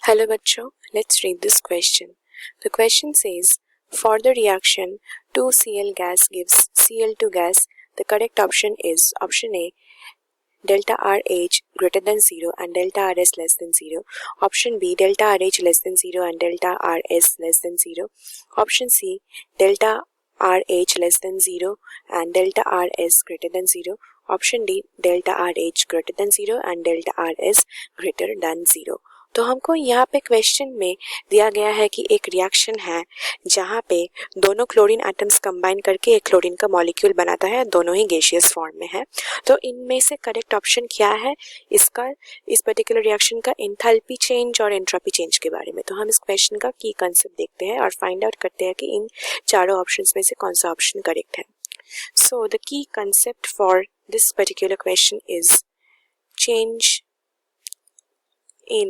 Hello बच्चों, let's read this question. The question says, for the reaction 2Cl gas gives Cl2 gas, the correct option is option A, delta RH greater than 0 and delta RS less than 0. Option B, delta RH less than 0 and delta RS less than 0. Option C, delta RH less than 0 and delta RS greater than 0. Option D, delta RH greater than 0 and delta RS greater than 0. तो हमको यहाँ पे question में दिया गया है कि एक रिएक्शन है जहाँ पे दोनों क्लोरीन एटम्स कंबाइन करके एक क्लोरीन का मॉलिक्यूल बनाता है, दोनों ही गैसियस फॉर्म में है। तो इनमें से करेक्ट ऑप्शन क्या है इसका, इस पर्टिकुलर रिएक्शन का एंथैल्पी चेंज और एंट्रोपी चेंज के बारे में। तो हम इस क्वेश्चन का की कंसेप्ट देखते हैं और फाइंड आउट करते हैं कि इन चारों ऑप्शंस में से कौन सा ऑप्शन करेक्ट है। So the key concept for this particular question is change in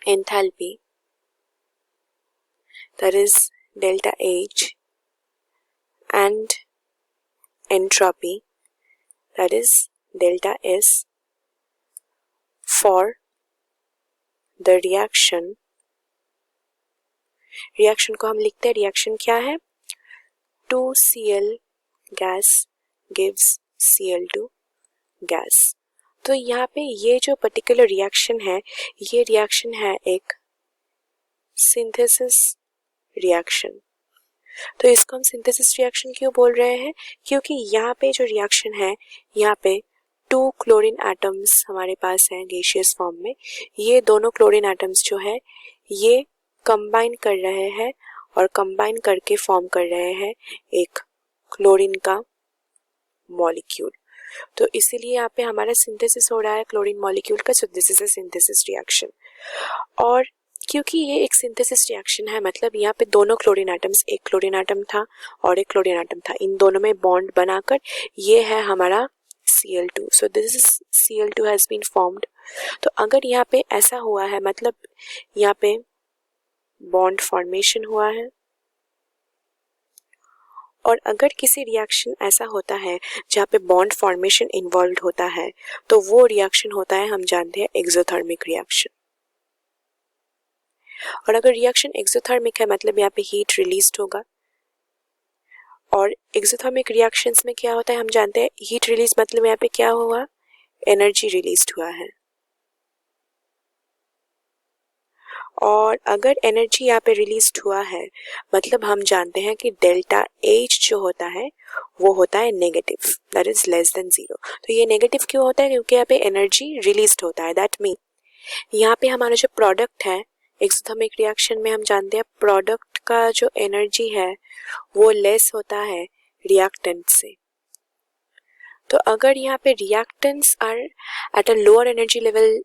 enthalpy, that is delta H, and entropy, that is delta S, for the reaction को हम लिखते हैं, रिएक्शन क्या है, 2Cl gas gives Cl2 gas। तो यहाँ पे ये जो पर्टिकुलर रिएक्शन है, ये रिएक्शन है एक सिंथेसिस रिएक्शन। तो इसको हम सिंथेसिस रिएक्शन क्यों बोल रहे हैं, क्योंकि यहाँ पे जो रिएक्शन है, यहाँ पे 2 क्लोरीन एटम्स हमारे पास हैं गैसियस फॉर्म में। ये दोनों क्लोरीन एटम्स जो है ये कंबाइन कर रहे हैं और कंबाइन करके फॉर्म कर रहे हैं एक क्लोरीन का मॉलिक्यूल। तो इसीलिए यहाँ पे हमारा सिंथेसिस हो रहा है क्लोरीन मॉलिक्यूल का। सो this is a synthesis reaction. और क्योंकि ये एक सिंथेसिस रिएक्शन है, मतलब यहाँ पे दोनों क्लोरीन एटम्स, एक क्लोरीन एटम था और एक क्लोरीन एटम था, इन दोनों में बॉन्ड बनाकर ये है हमारा Cl2। So this is Cl2 has been formed. तो अगर यहाँ पे ऐसा हुआ है, मतलब यहाँ पे बॉन्ड फॉर्मेशन हुआ है, और अगर किसी रिएक्शन ऐसा होता है जहाँ पे बॉन्ड फॉर्मेशन इन्वॉल्व होता है, तो वो रिएक्शन होता है, हम जानते हैं, एक्सोथर्मिक रिएक्शन। और अगर रिएक्शन एक्सोथर्मिक है, मतलब यहाँ पे हीट रिलीज होगा। और एक्सोथर्मिक रिएक्शंस में क्या होता है, हम जानते हैं, हीट रिलीज मतलब यहाँ पे क्या हुआ, एनर्जी रिलीज हुआ है। और अगर एनर्जी यहाँ पे रिलीज हुआ है, मतलब हम जानते हैं कि डेल्टा H जो होता है वो होता है negative, that is less then 0। तो ये नेगेटिव क्यों होता है, क्योंकि यहाँ पे एनर्जी रिलीज होता है। दैट मीन यहाँ पे हमारा जो प्रोडक्ट है एक्सोथर्मिक रिएक्शन में, हम जानते हैं प्रोडक्ट का जो एनर्जी है वो लेस होता है रिएक्टेंट से। तो अगर यहाँ पे reactants are at a lower energy level,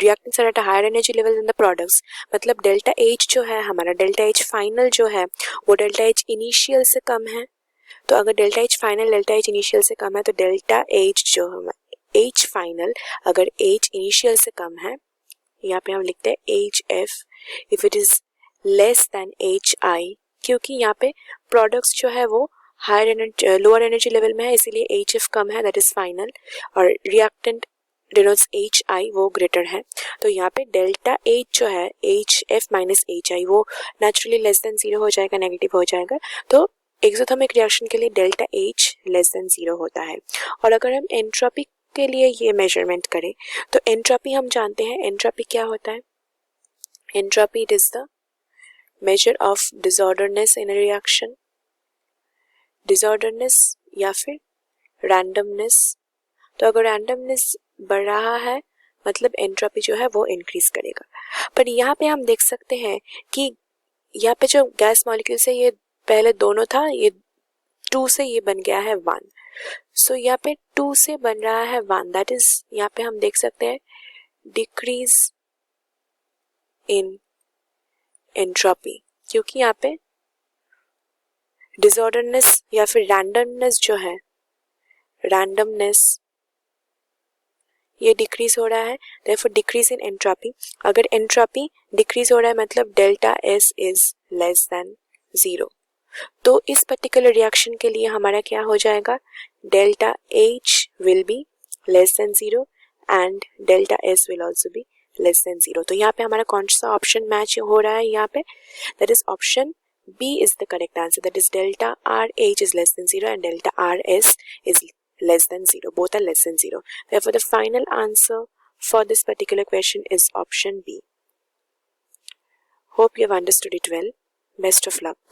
reactants are at a higher energy level than the products, मतलब डेल्टा H जो है हमारा, डेल्टा H फाइनल जो है वो डेल्टा H इनिशियल से कम है। तो अगर delta H final delta H initial से कम है, तो डेल्टा H जो हमारा H फाइनल अगर H इनिशियल से कम है, यहाँ पे हम लिखते हैं HF if it is less than HI, क्योंकि यहाँ पे प्रोडक्ट्स जो है वो higher energy lower energy level में है, इसीलिए HF कम है, दैट इज फाइनल, और रिएक्टेंट डिनोट्स HI वो ग्रेटर है। तो यहाँ पे डेल्टा H जो है HF माइनस HI वो नेचुरली लेस देन 0 हो जाएगा, नेगेटिव हो जाएगा। तो एक्सोथर्मिक रिएक्शन के लिए डेल्टा H लेस देन 0 होता है। और अगर हम एंट्रोपी के लिए ये मेजरमेंट करें, तो एंट्रोपी हम जानते हैं, एंट्रोपी क्या होता है, entropy it is the measure of disorderness in a reaction, disorderness या फिर रैंडमनेस। तो अगर रैंडमनेस बढ़ रहा है, मतलब एंट्रोपी जो है वो इंक्रीज करेगा। पर यहाँ पे हम देख सकते हैं कि यहाँ पे जो गैस मॉलिक्यूल से ये पहले दोनों था, ये 2 से ये बन गया है 1। सो यहाँ पे 2 से बन रहा है 1, दैट इज यहाँ पे हम देख सकते हैं डिक्रीज इन एंट्रोपी, क्योंकि यहाँ पे डिसऑर्डरनेस या फिर रैंडमनेस जो है, रैंडमनेस ये डिक्रीज हो रहा है, देयरफॉर डिक्रीज इन एंट्रोपी। अगर एंट्रोपी डिक्रीज हो रहा है, मतलब delta S is less then 0। तो इस पर्टिकुलर रिएक्शन के लिए हमारा क्या हो जाएगा, delta H will be less than 0 and delta S will also be less than 0। तो यहाँ पे हमारा कौन सा ऑप्शन मैच हो रहा है यहाँ पे, that is option B is the correct answer, that is delta RH is less than 0 and delta RS is less than 0, both are less than 0. Therefore the final answer for this particular question is option B. Hope you have understood it well. Best of luck.